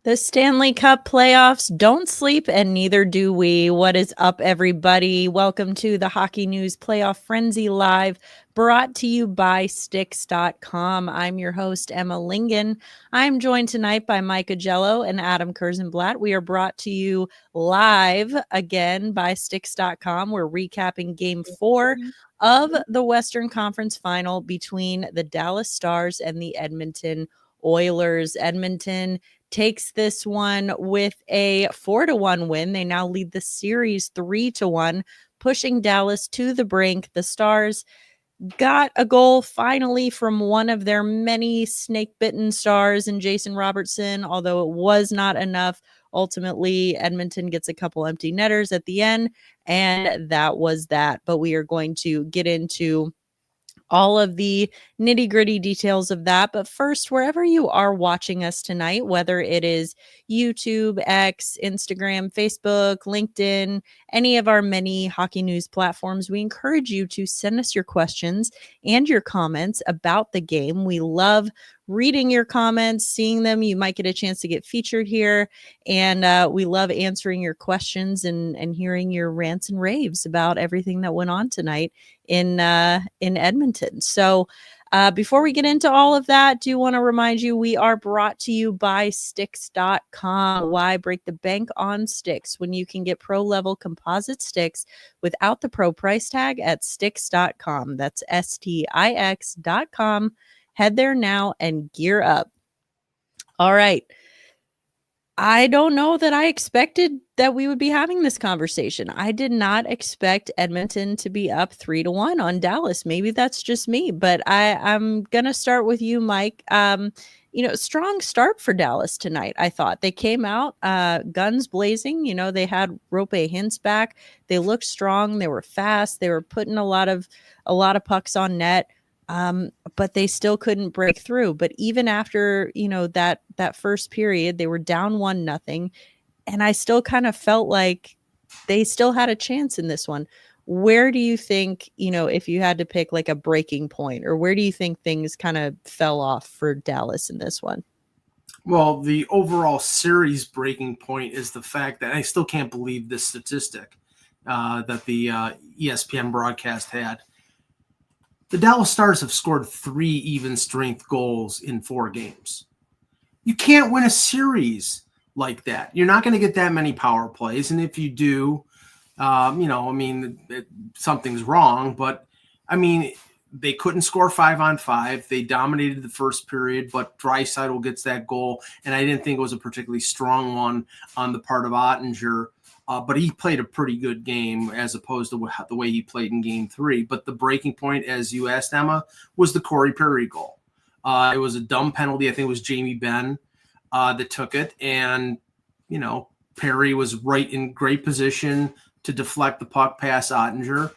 The Stanley Cup Playoffs don't sleep, and neither do we. What is up, everybody? Welcome to the Hockey News Playoff Frenzy Live, brought to you by Sticks.com. I'm your host, Emma Lingen. I'm joined tonight by Mike Agello and Adam Kurzenblatt. We are brought to you live again by Sticks.com. We're recapping Game 4 of the Western Conference Final between the Dallas Stars and the Edmonton Oilers. Edmonton takes this one with a 4-1 win. They now lead the series 3-1, pushing Dallas to the brink. The Stars got a goal finally from one of their many snake-bitten stars in Jason Robertson, although it was not enough. Ultimately, Edmonton gets a couple empty netters at the end, and that was that. But we are going to get into all of the nitty-gritty details of that. But first, wherever you are watching us tonight, whether it is YouTube, X, Instagram, Facebook, LinkedIn, any of our many hockey news platforms, we encourage you to send us your questions and your comments about the game. We love reading your comments, seeing them. You might get a chance to get featured here. And we love answering your questions and hearing your rants and raves about everything that went on tonight in Edmonton. So before we get into all of that, do want to remind you we are brought to you by Sticks.com. Why break the bank on sticks when you can get pro level composite sticks without the pro price tag at Sticks.com? That's STIX.com. Head there now and gear up. All right. I don't know that I expected that we would be having this conversation. I did not expect Edmonton to be up 3-1 on Dallas. Maybe that's just me, but I'm going to start with you, Mike. Strong start for Dallas tonight. I thought they came out guns blazing. They had Rope Hintz back. They looked strong. They were fast. They were putting a lot of pucks on net. But they still couldn't break through. But even after, that first period, they were down 1-0. And I still kind of felt like they still had a chance in this one. Where do you think, if you had to pick like a breaking point, or where do you think things kind of fell off for Dallas in this one? Well, the overall series breaking point is the fact that I still can't believe this statistic that the ESPN broadcast had. The Dallas Stars have scored 3 even strength goals in 4 games. You can't win a series like that. You're not going to get that many power plays. And if you do, something's wrong. But, they couldn't score 5-on-5. They dominated the first period, but Draisaitl gets that goal. And I didn't think it was a particularly strong one on the part of Ottinger. But he played a pretty good game as opposed to the way he played in Game 3. But the breaking point, as you asked, Emma, was the Corey Perry goal. It was a dumb penalty. I think it was Jamie Benn that took it. And, Perry was right in great position to deflect the puck past Ottinger.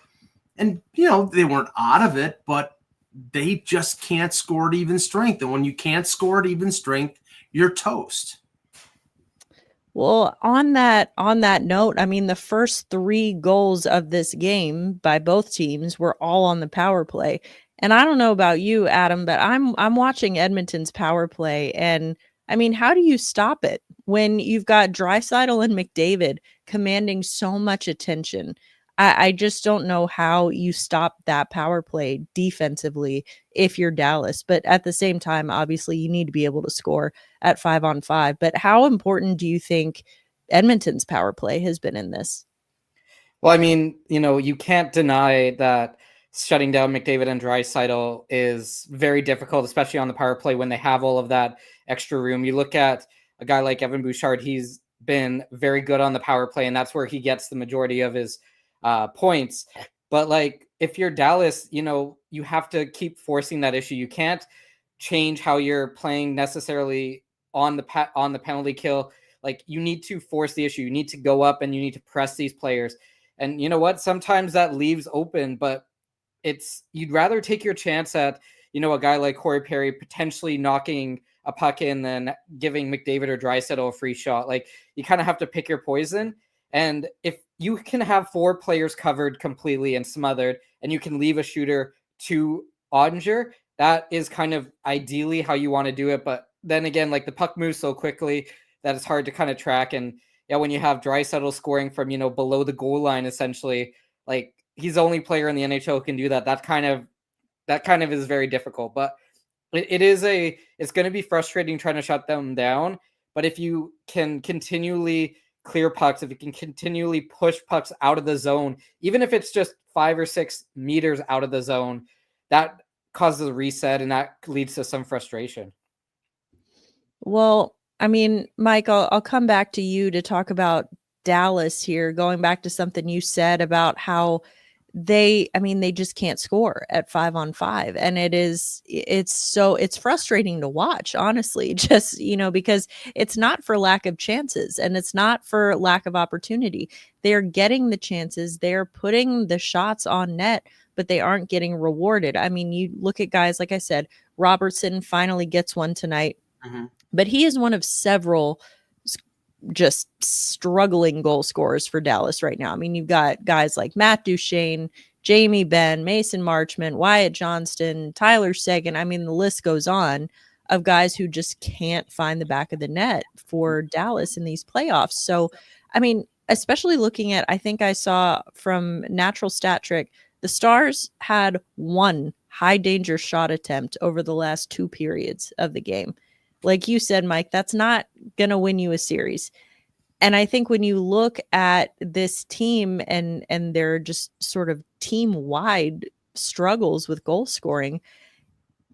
And, they weren't out of it, but they just can't score at even strength. And when you can't score at even strength, you're toast. Well, on that note, the first 3 goals of this game by both teams were all on the power play. And I don't know about you, Adam, but I'm watching Edmonton's power play, and how do you stop it when you've got Draisaitl and McDavid commanding so much attention? I just don't know how you stop that power play defensively if you're Dallas. But at the same time, obviously, you need to be able to score at 5-on-5. But how important do you think Edmonton's power play has been in this? Well, you can't deny that shutting down McDavid and Draisaitl is very difficult, especially on the power play when they have all of that extra room. You look at a guy like Evan Bouchard, he's been very good on the power play, and that's where he gets the majority of his points. But if you're Dallas, you have to keep forcing that issue. You can't change how you're playing necessarily on the penalty kill. You need to force the issue. You need to go up and you need to press these players. And you know what? Sometimes that leaves open, but you'd rather take your chance at, a guy like Corey Perry potentially knocking a puck in than giving McDavid or Draisaitl a free shot. Like, you kind of have to pick your poison. And if you can have 4 players covered completely and smothered, and you can leave a shooter to Ottinger, that is kind of ideally how you want to do it. But then again, like, the puck moves so quickly that it's hard to kind of track. And yeah, when you have Draisaitl scoring from, below the goal line, essentially, like, he's the only player in the NHL who can do that. That kind of is very difficult. But it's going to be frustrating trying to shut them down. But if you can continually clear pucks, if you can continually push pucks out of the zone, even if it's just 5 or 6 meters out of the zone, that causes a reset, and that leads to some frustration. Well, I mean, Mike, I'll come back to you to talk about Dallas here, going back to something you said about how they just can't score at 5-on-5. And it's frustrating to watch, honestly, just, because it's not for lack of chances and it's not for lack of opportunity. They're getting the chances, they're putting the shots on net, but they aren't getting rewarded. I mean, you look at guys, like I said, Robertson finally gets one tonight, but he is one of several just struggling goal scorers for Dallas right now. I mean, you've got guys like Matt Duchene, Jamie Benn, Mason Marchment, Wyatt Johnston, Tyler Seguin. I mean, the list goes on of guys who just can't find the back of the net for Dallas in these playoffs. So, I mean, especially looking at, I think I saw from Natural Stat Trick, the Stars had 1 high danger shot attempt over the last 2 periods of the game. Like you said, Mike, that's not going to win you a series. And I think when you look at this team and their just sort of team-wide struggles with goal scoring,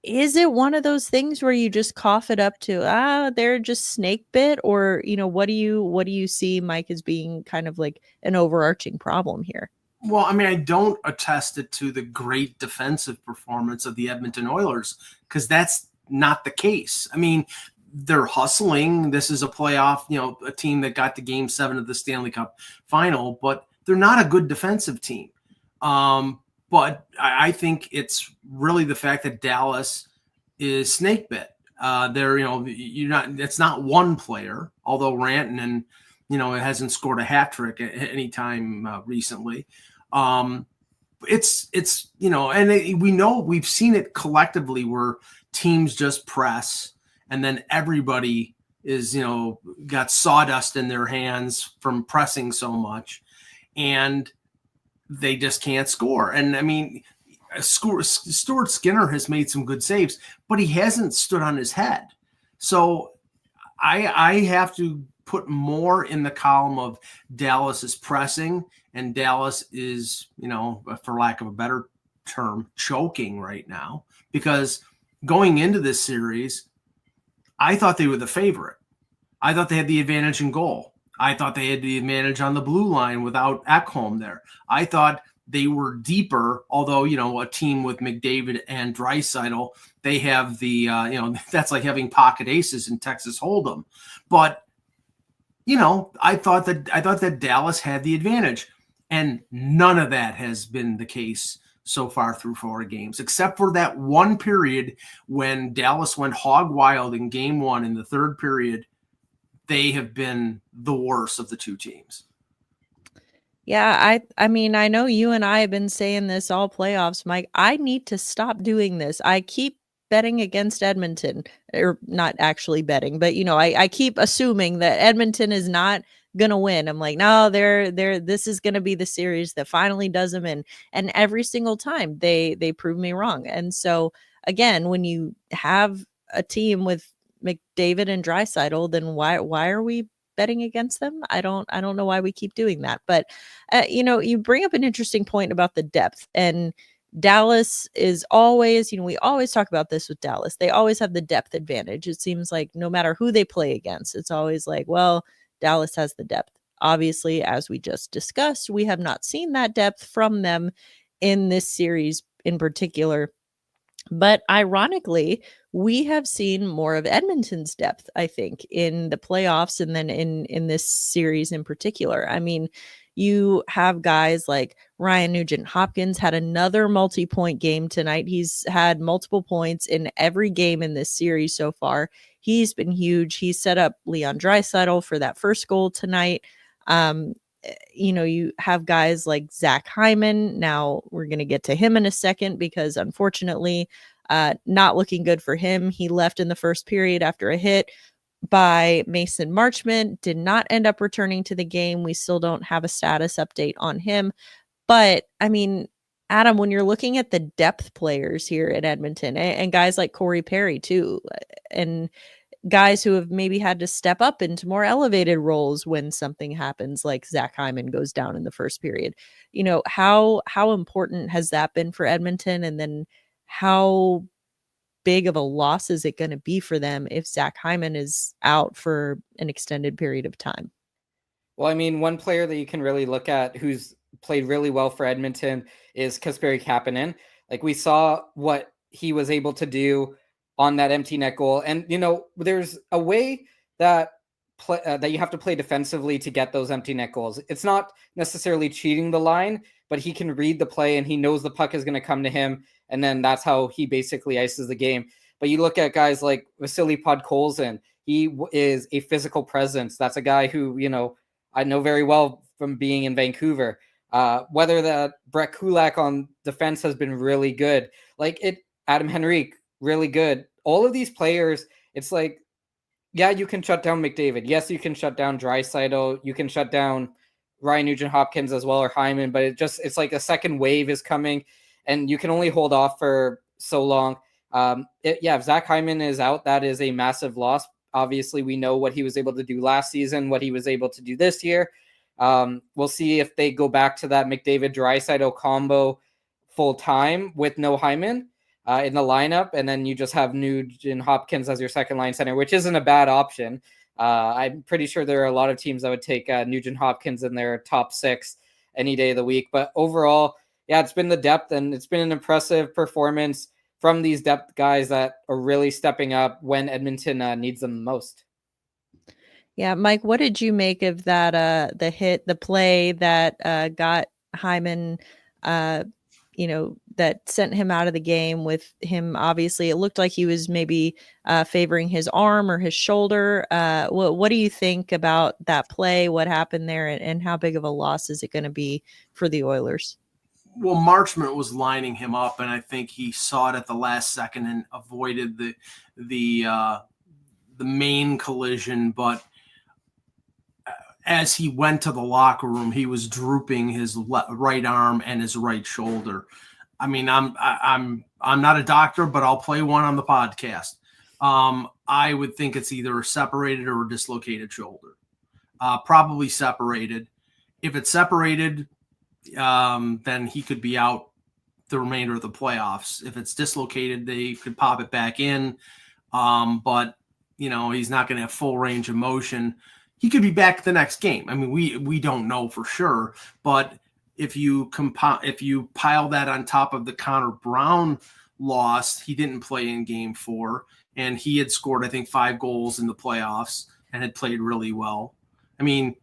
is it one of those things where you just cough it up to, they're just snake bit? Or, what do you see, Mike, as being kind of like an overarching problem here? Well, I mean, I don't attest it to the great defensive performance of the Edmonton Oilers, because that's not the case. I mean, they're hustling. This is a playoff, a team that got to Game 7 of the Stanley Cup final, but they're not a good defensive team. But I think it's really the fact that Dallas is snake bit. It's not one player, although Rantanen, hasn't scored a hat trick at any time recently. We've seen it collectively where teams just press, and then everybody is, got sawdust in their hands from pressing so much, and they just can't score. And I mean, Stuart Skinner has made some good saves, but he hasn't stood on his head. So I have to put more in the column of Dallas is pressing, and Dallas is, for lack of a better term, choking right now, because going into this series, I thought they were the favorite. I thought they had the advantage in goal. I thought they had the advantage on the blue line without Ekholm there. I thought they were deeper, although, a team with McDavid and Draisaitl, they have the, that's like having pocket aces in Texas Hold'em. But, I thought that Dallas had the advantage, and none of that has been the case so far through 4 games, except for that one period when Dallas went hog wild in Game 1 in the 3rd period. They have been the worst of the 2 teams. Yeah, I mean, I know you and I have been saying this all playoffs, Mike. I need to stop doing this. I keep betting against Edmonton, or not actually betting, but I keep assuming that Edmonton is not gonna win. I'm like, no, this is gonna be the series that finally does them in. And every single time they prove me wrong. And so again, when you have a team with McDavid and Draisaitl, then why are we betting against them? I don't know why we keep doing that. But you bring up an interesting point about the depth, and Dallas is always, we always talk about this with Dallas. They always have the depth advantage. It seems like no matter who they play against, it's always like, well, Dallas has the depth. Obviously, as we just discussed, we have not seen that depth from them in this series in particular. But ironically, we have seen more of Edmonton's depth, I think, in the playoffs, and then in this series in particular. I mean, You have guys like Ryan Nugent-Hopkins had another multi-point game tonight. He's had multiple points in every game in this series so far. He's been huge. He set up Leon Draisaitl for that first goal tonight. You have guys like Zach Hyman. Now we're going to get to him in a second because unfortunately, not looking good for him. He left in the first period after a hit by Mason Marchment, did not end up returning to the game. We still don't have a status update on him. But I mean, Adam, when you're looking at the depth players here at Edmonton and guys like Corey Perry too, and guys who have maybe had to step up into more elevated roles when something happens, like Zach Hyman goes down in the first period, how important has that been for Edmonton? And then how big of a loss is it going to be for them if Zach Hyman is out for an extended period of time? Well, I mean, one player that you can really look at who's played really well for Edmonton is Kasperi Kapanen. Like, we saw what he was able to do on that empty net goal. And, there's a way that that you have to play defensively to get those empty net goals. It's not necessarily cheating the line, but he can read the play and he knows the puck is going to come to him. And then that's how he basically ices the game. But you look at guys like Vasily Podkolzin. He is a physical presence. That's a guy who, I know very well from being in Vancouver. Whether that Brett Kulak on defense has been really good. Adam Henrique, really good. All of these players, it's like, yeah, you can shut down McDavid. Yes, you can shut down Draisaitl. You can shut down Ryan Nugent-Hopkins as well, or Hyman. But it's like a second wave is coming, and you can only hold off for so long. If Zach Hyman is out, that is a massive loss. Obviously, we know what he was able to do last season, what he was able to do this year. We'll see if they go back to that McDavid-Draisaitl combo full time with no Hyman in the lineup, and then you just have Nugent-Hopkins as your second line center, which isn't a bad option. I'm pretty sure there are a lot of teams that would take Nugent-Hopkins in their top six any day of the week. But overall, yeah, it's been the depth, and it's been an impressive performance from these depth guys that are really stepping up when Edmonton needs them the most. Yeah, Mike, what did you make of that, the play that got Hyman, that sent him out of the game with him? Obviously, it looked like he was maybe favoring his arm or his shoulder. What do you think about that play? What happened there, and how big of a loss is it going to be for the Oilers? Well, Marchment was lining him up, and I think he saw it at the last second and avoided the main collision. But as he went to the locker room, he was drooping his right arm and his right shoulder. I mean, I'm not a doctor, but I'll play one on the podcast. I would think it's either a separated or a dislocated shoulder. Probably separated. If it's separated, then he could be out the remainder of the playoffs. If it's dislocated, they could pop it back in. But he's not going to have full range of motion. He could be back the next game. I mean, we don't know for sure, but if you pile that on top of the Connor Brown loss, he didn't play in Game 4, and he had scored, I think, 5 goals in the playoffs and had played really well. I mean,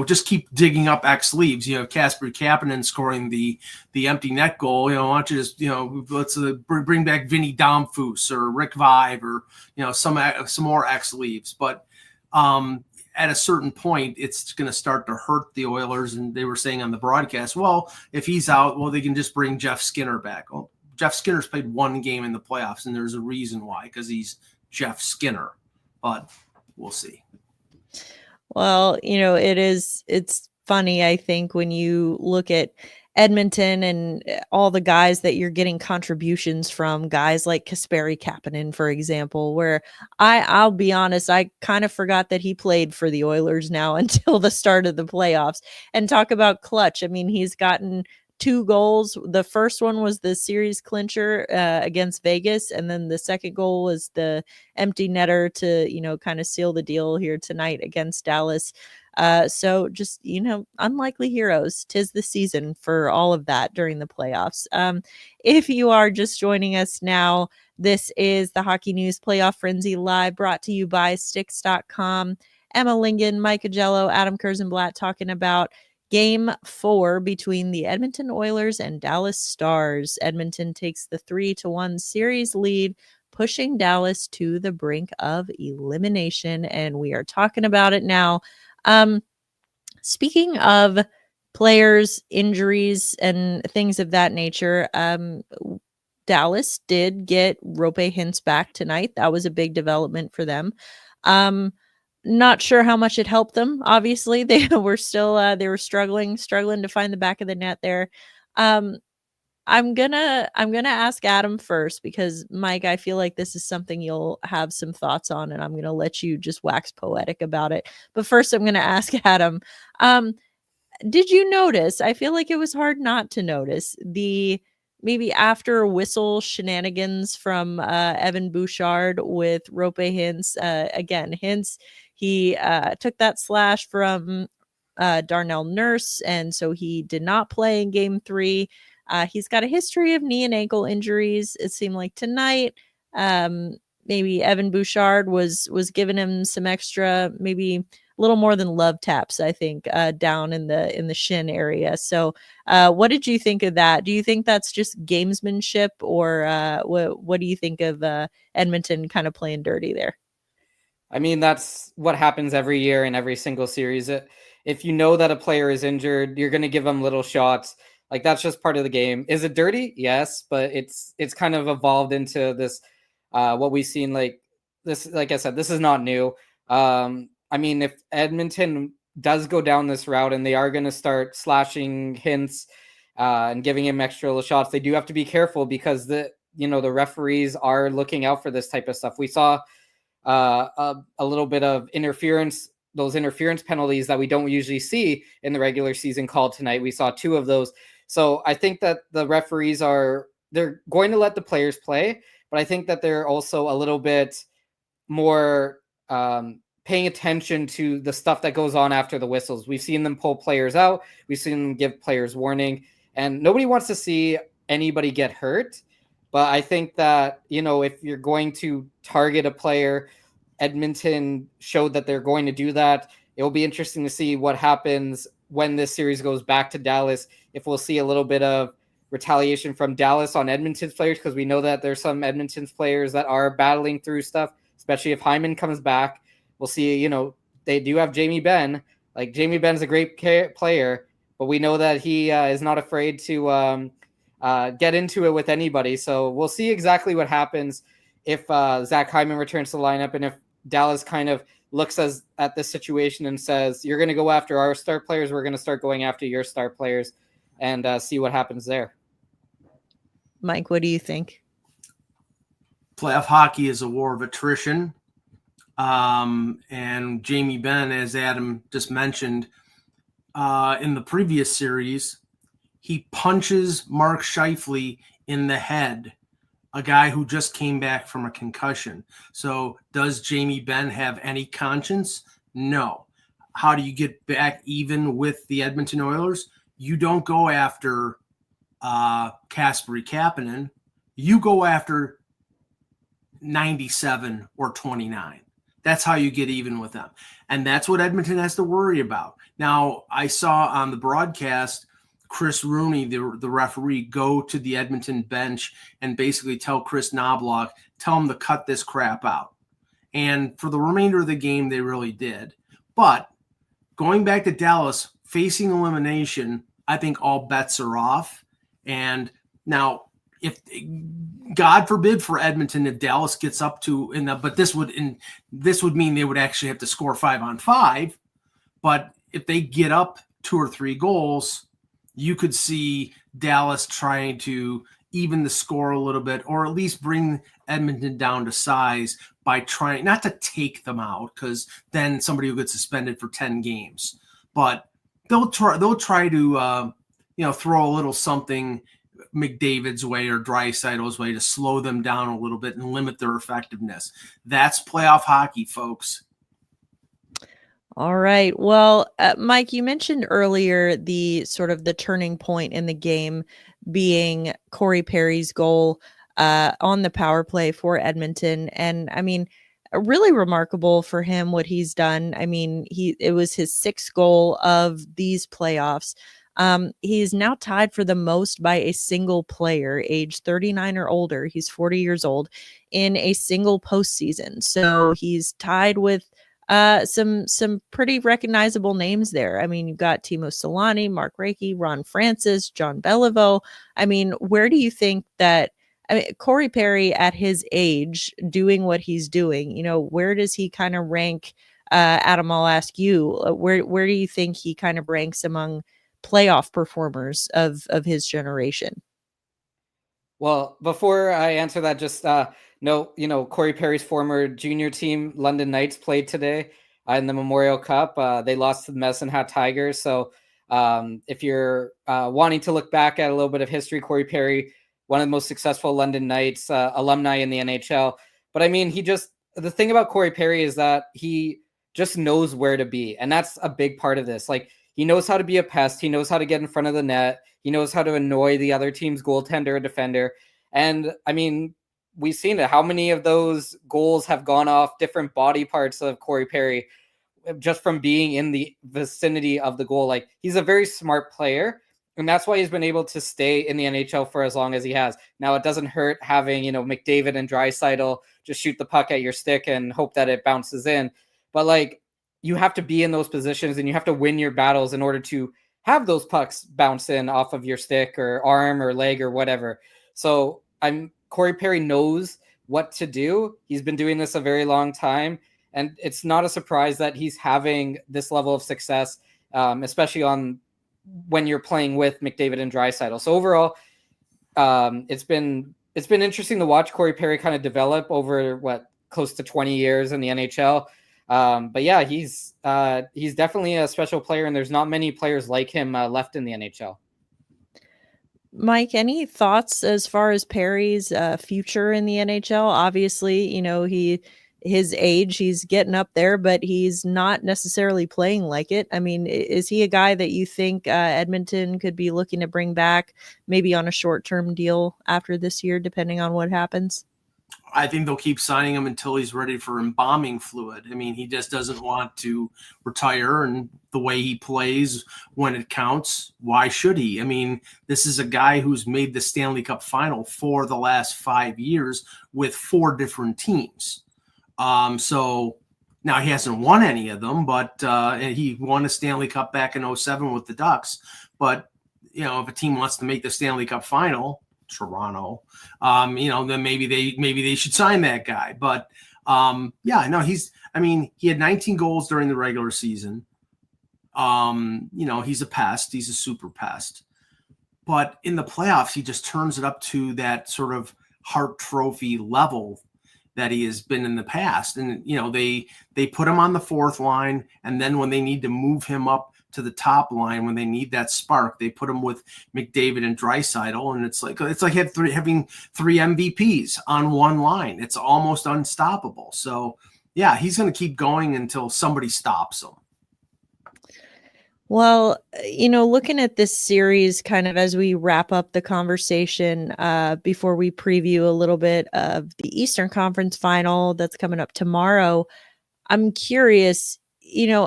just keep digging up X leaves. You have Kasperi Kapanen scoring the empty net goal. Why don't you just let's bring back Vinny Domfus or Rick Vive or some more X leaves. But at a certain point, it's going to start to hurt the Oilers. And they were saying on the broadcast, well, if he's out, well, they can just bring Jeff Skinner back. Well, Jeff Skinner's played 1 game in the playoffs, and there's a reason why, because he's Jeff Skinner. But we'll see. Well, it's funny, I think, when you look at Edmonton and all the guys that you're getting contributions from, guys like Kasperi Kapanen, for example, where I'll be honest, I kind of forgot that he played for the Oilers now until the start of the playoffs. And talk about clutch. I mean, he's gotten 2 goals. The first one was the series clincher against Vegas, and then the second goal was the empty netter to kind of seal the deal here tonight against Dallas. So just unlikely heroes. 'Tis the season for all of that during the playoffs. If you are just joining us now, this is the Hockey News Playoff Frenzy Live, brought to you by Sticks.com. Emma Lingen, Mike Agello, Adam Kurzenblatt talking about Game 4 between the Edmonton Oilers and Dallas Stars. Edmonton takes the 3-1 series lead, pushing Dallas to the brink of elimination, and we are talking about it now. Speaking of players, injuries, and things of that nature, Dallas did get Rope Hintz back tonight. That was a big development for them. Not sure how much it helped them. Obviously, they were still struggling to find the back of the net there. I'm gonna ask Adam first because Mike, I feel like this is something you'll have some thoughts on, and I'm gonna let you just wax poetic about it. But first, I'm gonna ask Adam. Did you notice? I feel like it was hard not to notice the maybe after whistle shenanigans from Evan Bouchard with Rope Hintz. Again, Hintz, he took that slash from Darnell Nurse, and so he did not play in game 3. He's got a history of knee and ankle injuries. It seemed like tonight, maybe Evan Bouchard was giving him some extra, maybe a little more than love taps, I think, down in the shin area. So, what did you think of that? Do you think that's just gamesmanship, or what do you think of Edmonton kind of playing dirty there? I mean, that's what happens every year in every single series. If you know that a player is injured, you're going to give them little shots. Like, that's just part of the game. Is it dirty? Yes, but it's kind of evolved into this, what we've seen. Like this, like I said, this is not new. I mean, if Edmonton does go down this route and they are going to start slashing Hintz and giving him extra little shots, they do have to be careful because the referees are looking out for this type of stuff. We saw a little bit of interference, those interference penalties that we don't usually see in the regular season called tonight. We saw 2 of those. So I think that the referees they're going to let the players play, but I think that they're also a little bit more paying attention to the stuff that goes on after the whistles. We've seen them pull players out. We've seen them give players warning, and nobody wants to see anybody get hurt. But I think that, if you're going to target a player, Edmonton showed that they're going to do that. It will be interesting to see what happens when this series goes back to Dallas, if we'll see a little bit of retaliation from Dallas on Edmonton's players, because we know that there's some Edmonton's players that are battling through stuff, especially if Hyman comes back. We'll see, they do have Jamie Benn. Like, Jamie Benn's a great player, but we know that he is not afraid to get into it with anybody. So we'll see exactly what happens if Zach Hyman returns to the lineup, and if Dallas kind of looks at this situation and says, you're going to go after our star players, we're going to start going after your star players, and see what happens there. Mike, what do you think? Playoff hockey is a war of attrition. And Jamie Benn, as Adam just mentioned, in the previous series, he punches Mark Scheifele in the head, a guy who just came back from a concussion. So does Jamie Benn have any conscience? No. How do you get back even with the Edmonton Oilers? You don't go after Kasperi Kapanen. You go after 97 or 29. That's how you get even with them. And that's what Edmonton has to worry about. Now, I saw on the broadcast Chris Rooney, the referee, go to the Edmonton bench and basically tell Chris Knobloch, tell him to cut this crap out. And for the remainder of the game, they really did. But going back to Dallas, facing elimination, I think all bets are off. And now, if God forbid for Edmonton, if Dallas gets up to, but this would mean they would actually have to score 5-on-5. But if they get up 2 or 3 goals, you could see Dallas trying to even the score a little bit, or at least bring Edmonton down to size by trying not to take them out, because then somebody will get suspended for 10 games. But they'll try to throw a little something McDavid's way or Draisaitl's way to slow them down a little bit and limit their effectiveness. That's playoff hockey, folks. All right. Well, Mike, you mentioned earlier the sort of the turning point in the game being Corey Perry's goal on the power play for Edmonton. And I mean, really remarkable for him what he's done. I mean, it was his 6th goal of these playoffs. He is now tied for the most by a single player, age 39 or older. He's 40 years old in a single postseason. So he's tied with some pretty recognizable names there. I mean, you've got Timo Solani, Mark Reiki, Ron Francis, John Beliveau. I mean, where do you think that? I mean, Corey Perry at his age, doing what he's doing, where does he kind of rank? Adam, I'll ask you, where do you think he kind of ranks among playoff performers of his generation? Well, before I answer that, just no, Corey Perry's former junior team, London Knights, played today in the Memorial Cup. They lost to the Medicine Hat Tigers. So if you're wanting to look back at a little bit of history, Corey Perry, one of the most successful London Knights alumni in the NHL. But I mean, the thing about Corey Perry is that he just knows where to be. And that's a big part of this. Like, he knows how to be a pest. He knows how to get in front of the net. He knows how to annoy the other team's goaltender or defender. And I mean, we've seen it. How many of those goals have gone off different body parts of Corey Perry just from being in the vicinity of the goal? Like, he's a very smart player. And that's why he's been able to stay in the NHL for as long as he has. Now, it doesn't hurt having, McDavid and Draisaitl just shoot the puck at your stick and hope that it bounces in. But like, you have to be in those positions and you have to win your battles in order to have those pucks bounce in off of your stick or arm or leg or whatever. So Corey Perry knows what to do. He's been doing this a very long time. And it's not a surprise that he's having this level of success, especially when you're playing with McDavid and Draisaitl. So overall, it's been interesting to watch Corey Perry kind of develop over close to 20 years in the NHL. But yeah, he's definitely a special player, and there's not many players like him left in the NHL. Mike, any thoughts as far as Perry's future in the NHL? Obviously, his age, he's getting up there, but he's not necessarily playing like it. I mean, is he a guy that you think Edmonton could be looking to bring back maybe on a short-term deal after this year, depending on what happens? I think they'll keep signing him until he's ready for embalming fluid. I mean, he just doesn't want to retire, and the way he plays when it counts, why should he? I mean, this is a guy who's made the Stanley Cup final for the last 5 years with 4 different teams. So now he hasn't won any of them, but he won a Stanley Cup back in 2007 with the Ducks. But, if a team wants to make the Stanley Cup final, Toronto, then maybe they should sign that guy. But he had 19 goals during the regular season. He's a pest. He's a super pest. But in the playoffs, he just turns it up to that sort of Hart Trophy level that he has been in the past. And, they put him on the 4th line. And then when they need to move him up to the top line, when they need that spark, they put him with McDavid and Draisaitl. And it's like having 3 MVPs on one line. It's almost unstoppable. So yeah, he's going to keep going until somebody stops him. Well, looking at this series kind of as we wrap up the conversation, before we preview a little bit of the Eastern Conference final that's coming up tomorrow, I'm curious,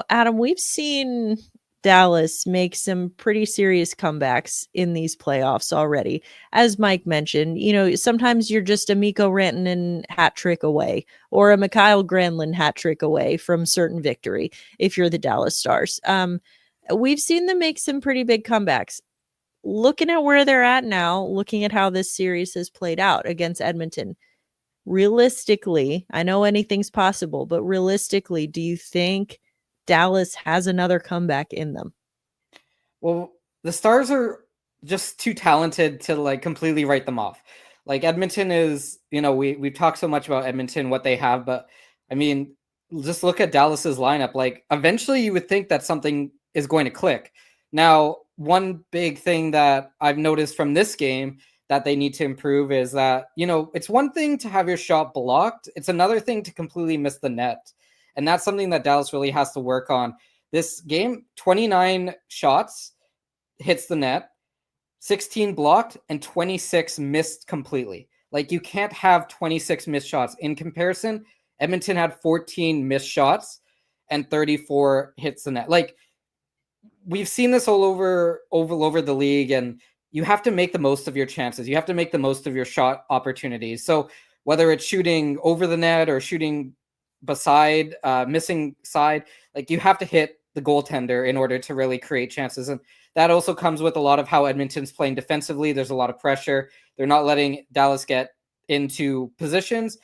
Adam, we've seen Dallas make some pretty serious comebacks in these playoffs already. As Mike mentioned, sometimes you're just a Mikko Rantanen hat trick away or a Mikael Granlund hat trick away from certain victory if you're the Dallas Stars. We've seen them make some pretty big comebacks. Looking at where they're at now, looking at how this series has played out against Edmonton, realistically, I know anything's possible, but realistically, do you think Dallas has another comeback in them? Well, the Stars are just too talented to completely write them off. Like, Edmonton is, we've talked so much about Edmonton, what they have, but I mean, just look at Dallas's lineup. Like, eventually you would think that something is going to click. Now, one big thing that I've noticed from this game that they need to improve is that, it's one thing to have your shot blocked. It's another thing to completely miss the net. And that's something that Dallas really has to work on. This game, 29 shots hits the net, 16 blocked, and 26 missed completely. Like, you can't have 26 missed shots. In comparison, Edmonton had 14 missed shots and 34 hits the net. Like, we've seen this all over the league, and you have to make the most of your chances. You have to make the most of your shot opportunities. So whether it's shooting over the net or shooting beside, missing side, like, you have to hit the goaltender in order to really create chances. And that also comes with a lot of how Edmonton's playing defensively. There's a lot of pressure. They're not letting Dallas get into positions.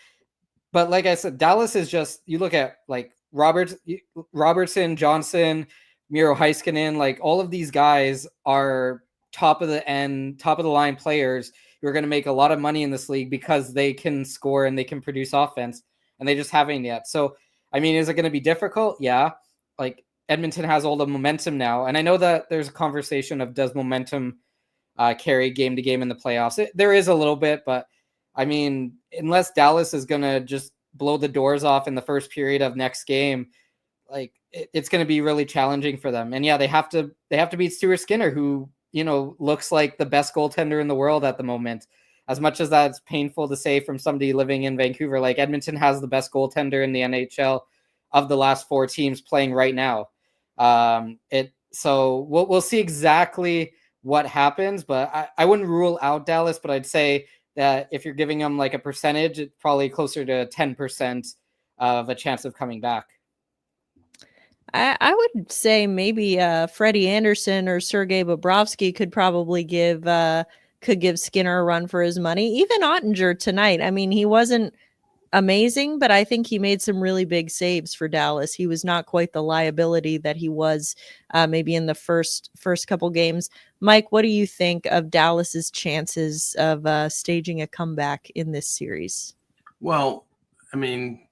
But like I said, Dallas is just, you look at like Robertson, Johnson, Miro Heiskanen, like, all of these guys are top of the line players who are going to make a lot of money in this league because they can score and they can produce offense, and they just haven't yet. So, I mean, is it going to be difficult? Yeah. Like, Edmonton has all the momentum now. And I know that there's a conversation of, does momentum carry game to game in the playoffs? There is a little bit, but I mean, unless Dallas is going to just blow the doors off in the first period of next game, like, it's going to be really challenging for them. And yeah, they have to beat Stuart Skinner, who, you know, looks like the best goaltender in the world at the moment. As much as that's painful to say from somebody living in Vancouver, like, Edmonton has the best goaltender in the NHL of the last 4 teams playing right now. So we'll see exactly what happens, but I wouldn't rule out Dallas, but I'd say that if you're giving them like a percentage, it's probably closer to 10% of a chance of coming back. I would say maybe Freddie Anderson or Sergei Bobrovsky could probably give Skinner a run for his money. Even Ottinger tonight. I mean, he wasn't amazing, but I think he made some really big saves for Dallas. He was not quite the liability that he was maybe in the first couple games. Mike, what do you think of Dallas's chances of staging a comeback in this series? Well, I mean,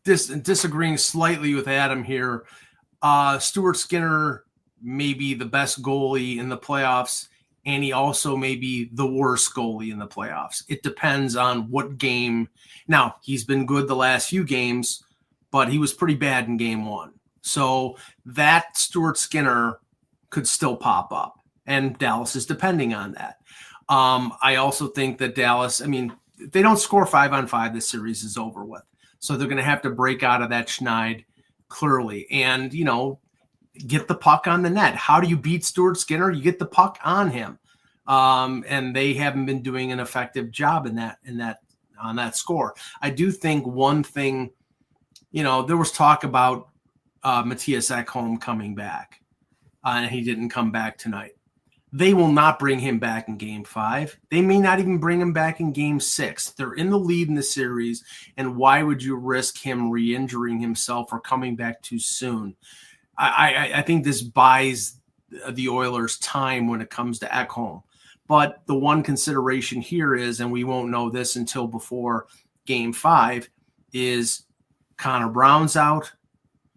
disagreeing slightly with Adam here, Stuart Skinner may be the best goalie in the playoffs, and he also may be the worst goalie in the playoffs. It depends on what game. Now, he's been good the last few games, but he was pretty bad in game 1. So that Stuart Skinner could still pop up, and Dallas is depending on that. I also think that Dallas, I mean, if they don't score 5-on-5, this series is over with. So they're going to have to break out of that schneid clearly and, you know, get the puck on the net. How do you beat Stuart Skinner? You get the puck on him. And they haven't been doing an effective job on that score. I do think one thing, you know, there was talk about Matthias Ekholm coming back, and he didn't come back tonight. They will not bring him back in game 5. They may not even bring him back in game 6. They're in the lead in the series, and why would you risk him re-injuring himself or coming back too soon? I think this buys the Oilers time when it comes to Ekholm. But the one consideration here is, and we won't know this until before game 5, is Connor Brown's out.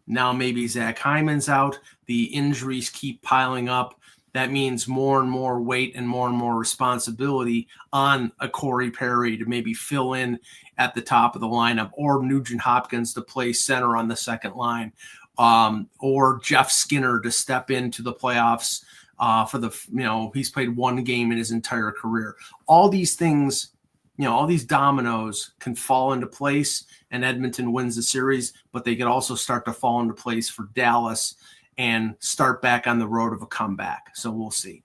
Now maybe Zach Hyman's out. The injuries keep piling up. That means more and more weight and more responsibility on a Corey Perry to maybe fill in at the top of the lineup, or Nugent Hopkins to play center on the second line, or Jeff Skinner to step into the playoffs for the, you know, he's played 1 game in his entire career. All these things, you know, all these dominoes can fall into place, and Edmonton wins the series, but they could also start to fall into place for Dallas and start back on the road of a comeback. So we'll see.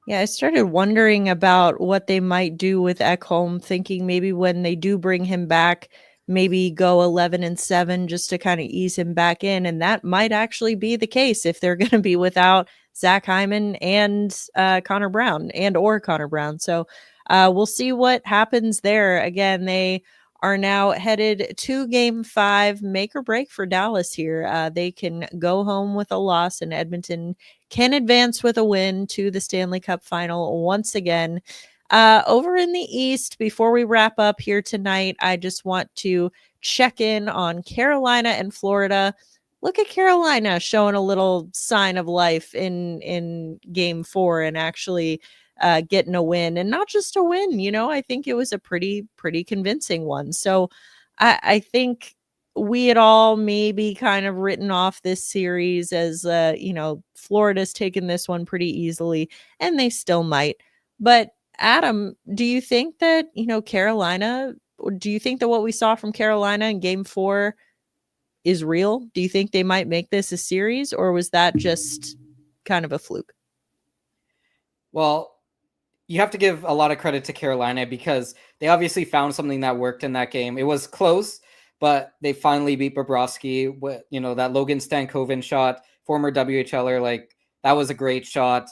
Yeah, I started wondering about what they might do with Ekholm, thinking maybe when they do bring him back, maybe go 11-7 just to kind of ease him back in. And that might actually be the case if they're going to be without Zach Hyman and Connor Brown or Connor Brown. So we'll see what happens there. Again, they are now headed to game 5, make or break for Dallas here. They can go home with a loss, and Edmonton can advance with a win to the Stanley Cup final once again. Over in the East, before we wrap up here tonight, I just want to check in on Carolina and Florida. Look at Carolina showing a little sign of life in game 4 and actually getting a win, and not just a win. You know, I think it was a pretty convincing one. So I think we had all maybe kind of written off this series as, you know, Florida's taken this one pretty easily, and they still might. But Adam, do you think that, you know, Carolina do you think that what we saw from Carolina in game 4 is real? Do you think they might make this a series, or was that just kind of a fluke? Well, you have to give a lot of credit to Carolina because they obviously found something that worked in that game. It was close, but they finally beat Bobrovsky with, that Logan Stankoven shot, former WHLer. Like, that was a great shot.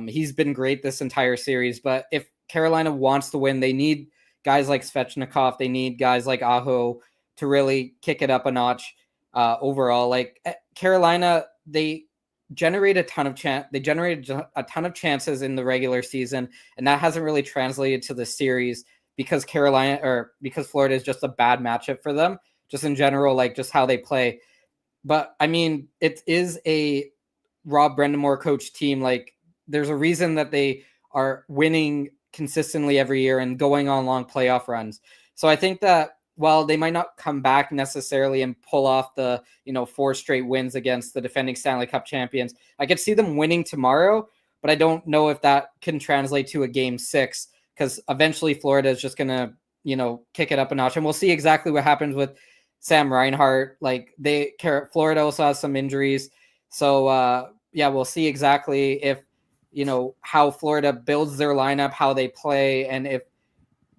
He's been great this entire series, but if Carolina wants to win, they need guys like Svechnikov. They need guys like Aho to really kick it up a notch overall. Like, Carolina, they generated a ton of chances in the regular season, and that hasn't really translated to the series because Florida is just a bad matchup for them, just in general, like just how they play. But I mean, it is a Rob Brendamore coach team. Like, there's a reason that they are winning consistently every year and going on long playoff runs. So I think that while they might not come back necessarily and pull off the 4 straight wins against the defending Stanley Cup champions, I could see them winning tomorrow, but I don't know if that can translate to a game 6 because eventually Florida is just gonna kick it up a notch, and we'll see exactly what happens with Sam Reinhart. Like, Florida also has some injuries, so we'll see exactly if how Florida builds their lineup, how they play, and if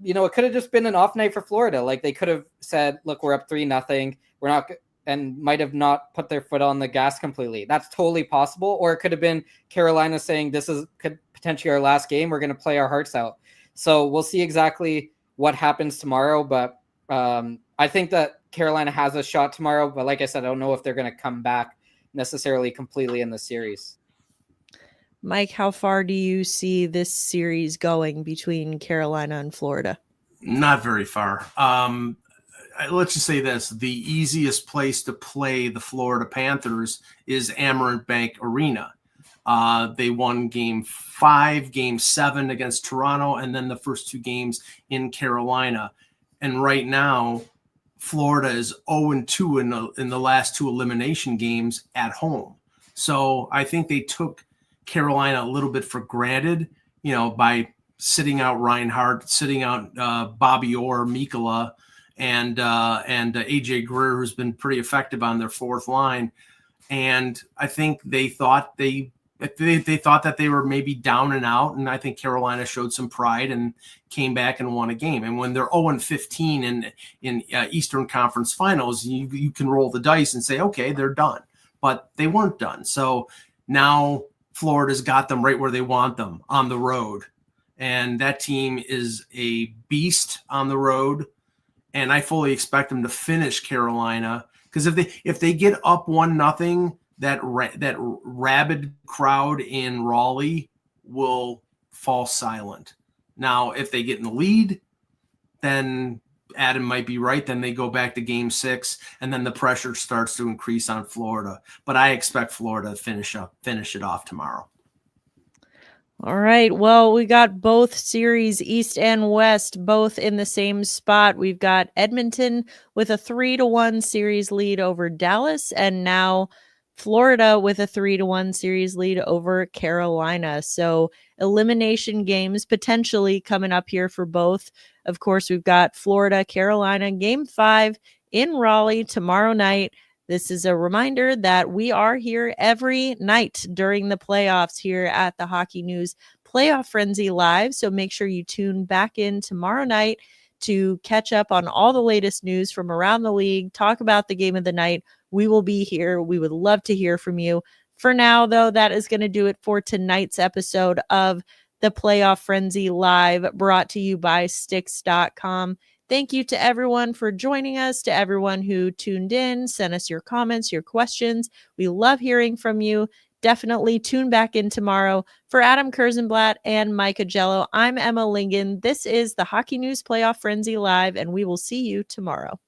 it could have just been an off night for Florida. Like, they could have said, look, we're up 3-0. We're not, and might have not put their foot on the gas completely. That's totally possible. Or it could have been Carolina saying, could potentially our last game. We're going to play our hearts out. So we'll see exactly what happens tomorrow. But I think that Carolina has a shot tomorrow. But like I said, I don't know if they're going to come back necessarily completely in the series. Mike, how far do you see this series going between Carolina and Florida? Not very far. Let's just say this. The easiest place to play the Florida Panthers is Amerant Bank Arena. They won game 5, game 7 against Toronto, and then the first 2 games in Carolina. And right now, Florida is 0-2 in the last 2 elimination games at home. So I think they took Carolina a little bit for granted, by sitting out Reinhart, sitting out Bobby Orr, Mikkola, and AJ Greer, who's been pretty effective on their fourth line. And I think they thought they thought that they were maybe down and out, and I think Carolina showed some pride and came back and won a game. And when they're 0-15 in Eastern Conference Finals, you can roll the dice and say, okay, they're done. But they weren't done. So now Florida's got them right where they want them, on the road. And that team is a beast on the road. And I fully expect them to finish Carolina, because if they get up 1-0, that rabid crowd in Raleigh will fall silent. Now, if they get in the lead, then Adam might be right. Then they go back to game 6, and then the pressure starts to increase on Florida. But I expect Florida to finish it off tomorrow. All right. Well, we got both series, East and West, both in the same spot. We've got Edmonton with a 3-1 series lead over Dallas, and now Florida with a 3-1 series lead over Carolina. So elimination games potentially coming up here for both. Of course, we've got Florida, Carolina, game 5 in Raleigh tomorrow night. This is a reminder that we are here every night during the playoffs here at the Hockey News Playoff Frenzy Live. So make sure you tune back in tomorrow night to catch up on all the latest news from around the league, talk about the game of the night. We will be here. We would love to hear from you. For now, though, that is going to do it for tonight's episode of the Playoff Frenzy Live, brought to you by Sticks.com. Thank you to everyone for joining us, to everyone who tuned in, sent us your comments, your questions. We love hearing from you. Definitely tune back in tomorrow. For Adam Kurzenblatt and Mike Agello, I'm Emma Lingen. This is the Hockey News Playoff Frenzy Live, and we will see you tomorrow.